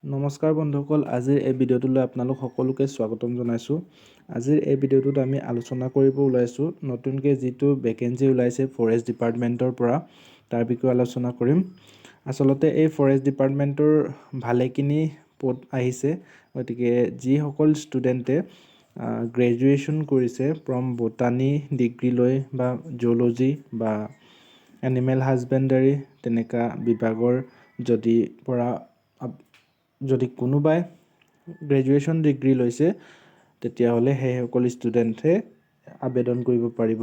নমস্কাৰ বন্ধুসকল, আজিৰ এই ভিডিঅ'টোলৈ আপোনালোক সকলোকে স্বাগতম জনাইছোঁ। আজিৰ এই ভিডিঅ'টোত আমি আলোচনা কৰিব ওলাইছোঁ নতুনকৈ যিটো ভেকেঞ্চি ওলাইছে ফৰেষ্ট ডিপাৰ্টমেণ্টৰ পৰা, তাৰ বিষয়ে আলোচনা কৰিম। আচলতে এই ফৰেষ্ট ডিপাৰ্টমেণ্টৰ ভালেখিনি পদ আহিছে, গতিকে যিসকল ষ্টুডেণ্টে গ্ৰেজুৱেশ্যন কৰিছে ফ্ৰম বটানী ডিগ্ৰী লৈ বা জিঅ'লজি বা এনিমেল হাজবেণ্ডাৰী তেনেকুৱা বিভাগৰ যদি কোনোবাই গ্ৰেজুৱেশ্যন ডিগ্ৰী লৈছে তেতিয়াহ'লে সেইসকল ষ্টুডেণ্টে আবেদন কৰিব পাৰিব।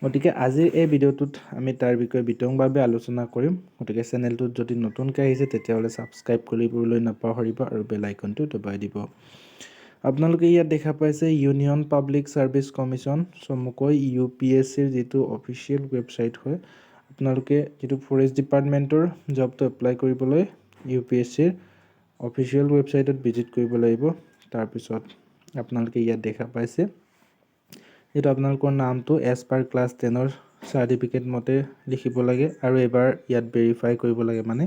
গতিকে আজিৰ এই ভিডিঅ'টোত আমি তাৰ বিষয়ে বিতংভাৱে আলোচনা কৰিম। গতিকে চেনেলটোত যদি নতুনকৈ আহিছে তেতিয়াহ'লে ছাবস্ক্ৰাইব কৰিবলৈ নাপাহৰিব আৰু বেল আইকনটো দবাই দিব। আপোনালোকে ইয়াত দেখা পাইছে ইউনিয়ন পাব্লিক ছাৰ্ভিচ কমিশ্যন, চমুকৈ UPSCৰ যিটো অফিচিয়েল ৱেবছাইট হয়। আপোনালোকে যিটো ফৰেষ্ট ডিপাৰ্টমেণ্টৰ জবটো এপ্লাই কৰিবলৈ UPSCৰ অফিচিয়েল ৱেবছাইটত ভিজিট কৰিব লাগিব। তাৰপিছত আপোনালোকে ইয়াত দেখা পাইছে যিটো আপোনালোকৰ নামটো এজ পাৰ ক্লাছ 10ৰ চাৰ্টিফিকেট মতে লিখিব লাগে আৰু এবাৰ ইয়াত ভেৰিফাই কৰিব লাগে, মানে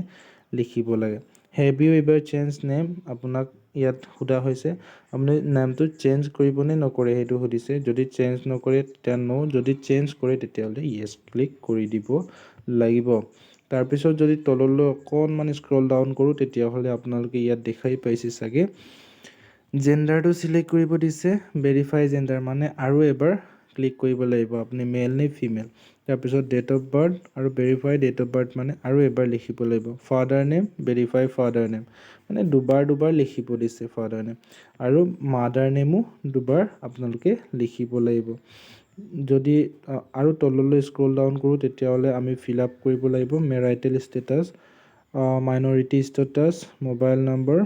লিখিব লাগে। Have you ever change name, আপোনাক ইয়াত সোধা হৈছে আপুনি নামটো চেঞ্জ কৰিবনে নকৰে সেইটো সুধিছে। যদি চেঞ্জ নকৰে তেতিয়া নো, যদি চেঞ্জ কৰে তেতিয়াহ'লে য়েছ ক্লিক কৰি দিব লাগিব। তাৰপিছত যদি তললৈ অকণমান স্ক্ৰল ডাউন কৰোঁ তেতিয়াহ'লে আপোনালোকে ইয়াত দেখাই পাইছে চাগে জেণ্ডাৰটো চিলেক্ট কৰিব দিছে। ভেৰিফাই জেণ্ডাৰ মানে আৰু এবাৰ ক্লিক কৰিব লাগিব আপুনি মেল নে ফিমেল। তাৰপিছত ডেট অফ বাৰ্থ আৰু ভেৰিফাই ডেট অফ বাৰ্থ মানে আৰু এবাৰ লিখিব লাগিব। Father name, verify father name মানে দুবাৰ লিখিব দিছে ফাদাৰ নেম, আৰু মাদাৰ নেমো দুবাৰ আপোনালোকে লিখিব লাগিব। যদি আৰু তললৈ স্ক্ৰল ডাউন কৰোঁ তেতিয়াহ'লে আমি ফিল আপ কৰিব লাগিব marital status, minority status, mobile number,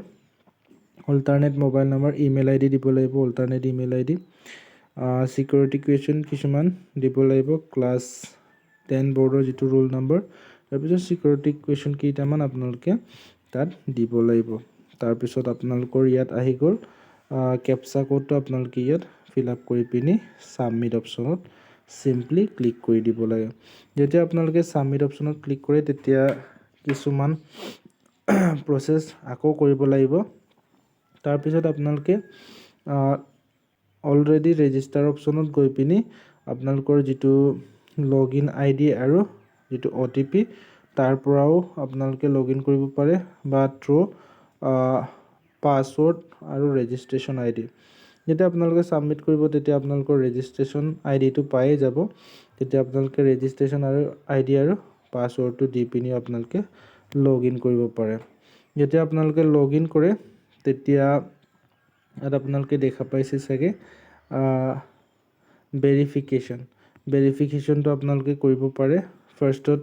alternate mobile number, email ID দিব লাগিব, alternate email ID, security question কিছুমান দিব লাগিব, ক্লাছ 10 বৰ্ডৰ যিটো ৰোল নম্বৰ, তাৰপিছত ছিকিউৰিটি কুৱেশ্যন কেইটামান আপোনালোকে তাত দিব লাগিব। তাৰপিছত আপোনালোকৰ ইয়াত আহি গ'ল কেপচা কোডটো আপোনালোকে ইয়াত ফিল আপ কৰি পিনি ছাবমিট অপশ্যনত চিম্পলি ক্লিক কৰি দিব লাগে। যেতিয়া আপোনালোকে ছাবমিট অপশ্যনত ক্লিক কৰে তেতিয়া কিছুমান প্ৰচেছ আকৌ কৰিব লাগিব। তাৰপিছত আপোনালোকে অলৰেডি ৰেজিষ্টাৰ অপশ্যনত গৈ পিনি আপোনালোকৰ যিটো লগইন ID আৰু যিটো OTP তাৰ পৰাও আপোনালোকে লগইন কৰিব পাৰে, বা থ্ৰু পাছৱৰ্ড আৰু ৰেজিষ্ট্ৰেশ্যন ID। যেতিয়া আপোনালোকে ছাবমিট কৰিব তেতিয়া আপোনালোকৰ ৰেজিষ্ট্ৰেশ্যন IDটো পায়েই যাব। তেতিয়া আপোনালোকে ৰেজিষ্ট্ৰেশ্যন আৰু ID আৰু পাছৱৰ্ডটো দি পিনি আপোনালোকে লগইন কৰিব পাৰে। যেতিয়া আপোনালোকে লগইন কৰে তেতিয়া ইয়াত আপোনালোকে দেখা পাইছে চাগে ভেৰিফিকেশ্যনটো আপোনালোকে কৰিব পাৰে। ফাৰ্ষ্টত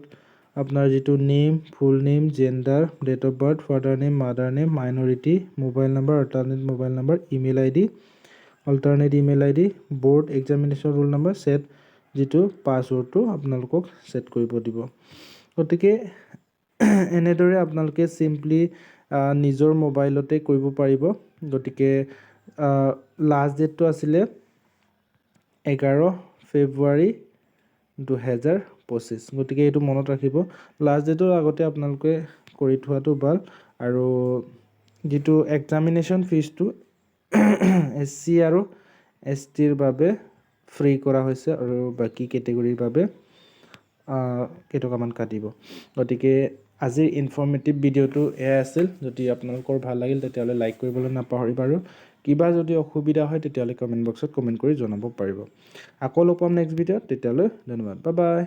আপোনাৰ যিটো name, full name, gender, date of birth, father name, mother name, minority, mobile number, alternate mobile number, email ID, alternate email ID, board examination roll number, set যিটো পাছৱৰ্ডটো আপোনালোকক ছেট কৰিব দিব। গতিকে এনেদৰে আপোনালোকে চিম্পলি নিজৰ মোবাইলতে কৰিব পাৰিব। গতিকে লাষ্ট ডেটটো আছিলে 11 ফেব্ৰুৱাৰী 2025। গতিকে এইটো মনত ৰাখিব, লাষ্ট ডেটৰ আগতে আপোনালোকে কৰি থোৱাটো ভাল। আৰু যিটো এক্সামিনেশ্যন ফিজটো SC আৰু STৰ বাবে ফ্ৰী কৰা হৈছে আৰু বাকী কেটেগৰীৰ বাবে কেইটকামান কাটিব। গতিকে আজিৰ ইনফৰ্মেটিভ ভিডিঅ'টো এয়াই আছিল। যদি আপোনালোকৰ ভাল লাগিল তেতিয়াহ'লে লাইক কৰিবলৈ নাপাহৰিব, আৰু কিবা যদি অসুবিধা হয় তেতিয়াহ'লে কমেণ্ট বক্সত কমেণ্ট কৰি জনাব পাৰিব। আকৌ লগ পাম নেক্সট ভিডিঅ'ত, তেতিয়ালৈ ধন্যবাদ, বাই বাই।